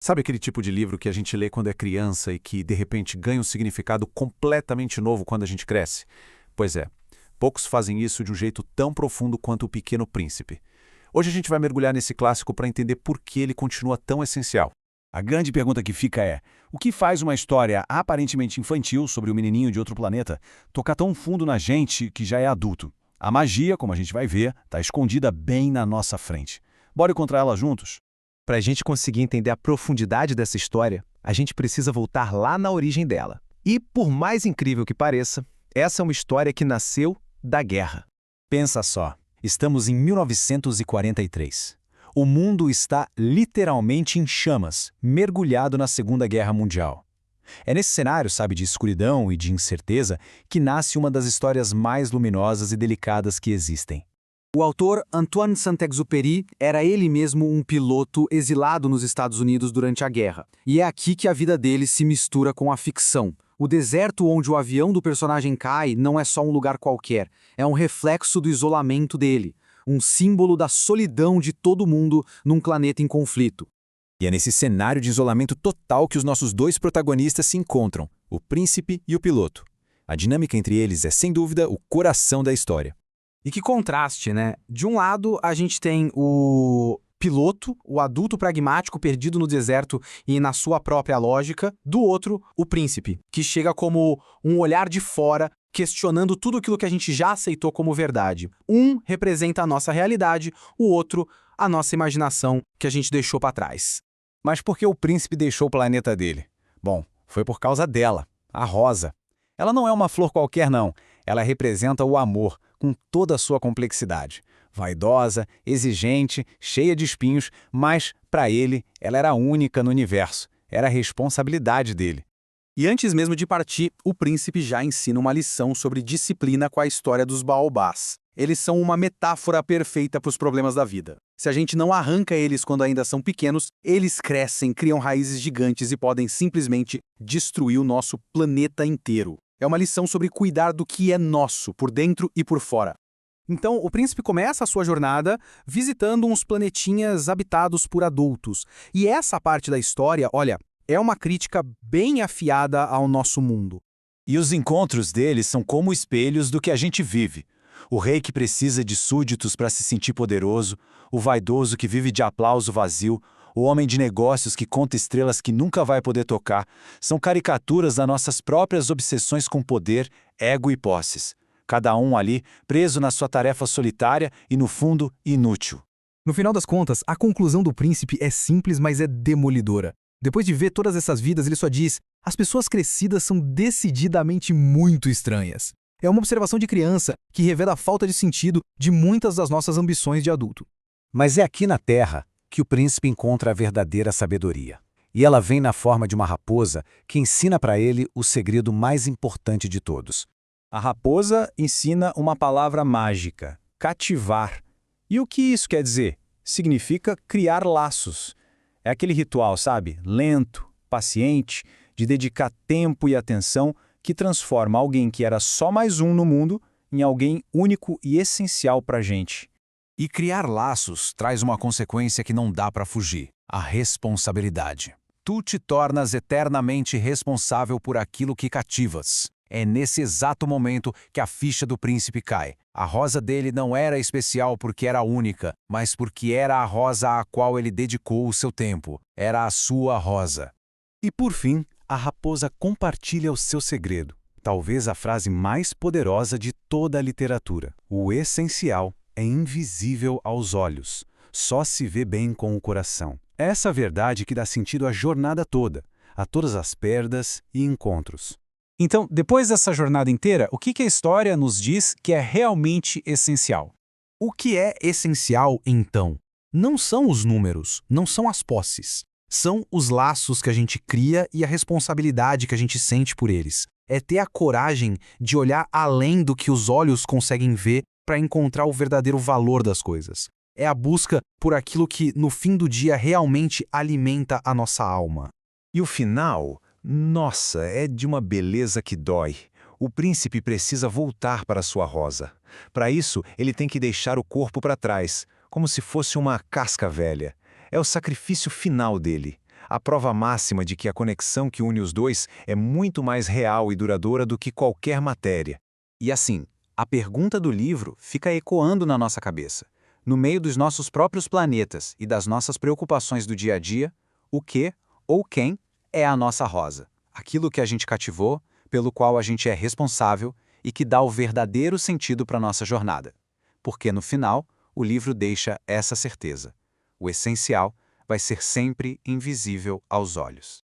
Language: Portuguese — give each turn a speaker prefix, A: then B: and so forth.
A: Sabe aquele tipo de livro que a gente lê quando é criança e que, de repente, ganha um significado completamente novo quando a gente cresce? Pois é, poucos fazem isso de um jeito tão profundo quanto O Pequeno Príncipe. Hoje a gente vai mergulhar nesse clássico para entender por que ele continua tão essencial.
B: A grande pergunta que fica é: o que faz uma história aparentemente infantil sobre o menininho de outro planeta tocar tão fundo na gente que já é adulto? A magia, como a gente vai ver, está escondida bem na nossa frente. Bora encontrar ela juntos?
C: Para a gente conseguir entender a profundidade dessa história, a gente precisa voltar lá na origem dela. E, por mais incrível que pareça, essa é uma história que nasceu da guerra.
B: Pensa só, estamos em 1943. O mundo está literalmente em chamas, mergulhado na Segunda Guerra Mundial. É nesse cenário, sabe, de escuridão e de incerteza, que nasce uma das histórias mais luminosas e delicadas que existem.
D: O autor Antoine Saint-Exupéry era ele mesmo um piloto exilado nos Estados Unidos durante a guerra. E é aqui que a vida dele se mistura com a ficção. O deserto onde o avião do personagem cai não é só um lugar qualquer, é um reflexo do isolamento dele, um símbolo da solidão de todo mundo num planeta em conflito.
E: E é nesse cenário de isolamento total que os nossos dois protagonistas se encontram, o príncipe e o piloto. A dinâmica entre eles é, sem dúvida, o coração da história.
D: E que contraste, né? De um lado, a gente tem o piloto, o adulto pragmático perdido no deserto e na sua própria lógica. Do outro, o príncipe, que chega como um olhar de fora, questionando tudo aquilo que a gente já aceitou como verdade. Um representa a nossa realidade, o outro, a nossa imaginação que a gente deixou para trás.
B: Mas por que o príncipe deixou o planeta dele? Bom, foi por causa dela, a Rosa. Ela não é uma flor qualquer, não. Ela representa o amor, com toda a sua complexidade. Vaidosa, exigente, cheia de espinhos, mas, para ele, ela era única no universo. Era a responsabilidade dele.
D: E antes mesmo de partir, o príncipe já ensina uma lição sobre disciplina com a história dos baobás. Eles são uma metáfora perfeita para os problemas da vida. Se a gente não arranca eles quando ainda são pequenos, eles crescem, criam raízes gigantes e podem simplesmente destruir o nosso planeta inteiro. É uma lição sobre cuidar do que é nosso, por dentro e por fora. Então, o príncipe começa a sua jornada visitando uns planetinhas habitados por adultos. E essa parte da história, olha, é uma crítica bem afiada ao nosso mundo.
B: E os encontros deles são como espelhos do que a gente vive. O rei que precisa de súditos para se sentir poderoso, o vaidoso que vive de aplauso vazio, o homem de negócios que conta estrelas que nunca vai poder tocar, são caricaturas das nossas próprias obsessões com poder, ego e posses. Cada um ali preso na sua tarefa solitária e, no fundo, inútil.
C: No final das contas, a conclusão do príncipe é simples, mas é demolidora. Depois de ver todas essas vidas, ele só diz: as pessoas crescidas são decididamente muito estranhas. É uma observação de criança que revela a falta de sentido de muitas das nossas ambições de adulto.
B: Mas é aqui na Terra que o príncipe encontra a verdadeira sabedoria. E ela vem na forma de uma raposa que ensina para ele o segredo mais importante de todos. A raposa ensina uma palavra mágica: cativar. E o que isso quer dizer? Significa criar laços. É aquele ritual, sabe? Lento, paciente, de dedicar tempo e atenção que transforma alguém que era só mais um no mundo em alguém único e essencial para a gente.
A: E criar laços traz uma consequência que não dá para fugir: a responsabilidade. Tu te tornas eternamente responsável por aquilo que cativas. É nesse exato momento que a ficha do príncipe cai. A rosa dele não era especial porque era única, mas porque era a rosa à qual ele dedicou o seu tempo. Era a sua rosa.
B: E por fim, a raposa compartilha o seu segredo. Talvez a frase mais poderosa de toda a literatura. O essencial é invisível aos olhos. Só se vê bem com o coração. Essa verdade que dá sentido à jornada toda, a todas as perdas e encontros.
F: Então, depois dessa jornada inteira, o que a história nos diz que é realmente essencial?
C: O que é essencial, então? Não são os números, não são as posses. São os laços que a gente cria e a responsabilidade que a gente sente por eles. É ter a coragem de olhar além do que os olhos conseguem ver para encontrar o verdadeiro valor das coisas. É a busca por aquilo que, no fim do dia, realmente alimenta a nossa alma.
E: E o final, nossa, é de uma beleza que dói. O príncipe precisa voltar para sua rosa. Para isso, ele tem que deixar o corpo para trás, como se fosse uma casca velha. É o sacrifício final dele.
B: a prova máxima de que a conexão que une os dois é muito mais real e duradoura do que qualquer matéria.
A: E assim, a pergunta do livro fica ecoando na nossa cabeça. No meio dos nossos próprios planetas e das nossas preocupações do dia a dia, o que ou quem é a nossa rosa? Aquilo que a gente cativou, pelo qual a gente é responsável e que dá o verdadeiro sentido para a nossa jornada. Porque no final, o livro deixa essa certeza. O essencial vai ser sempre invisível aos olhos.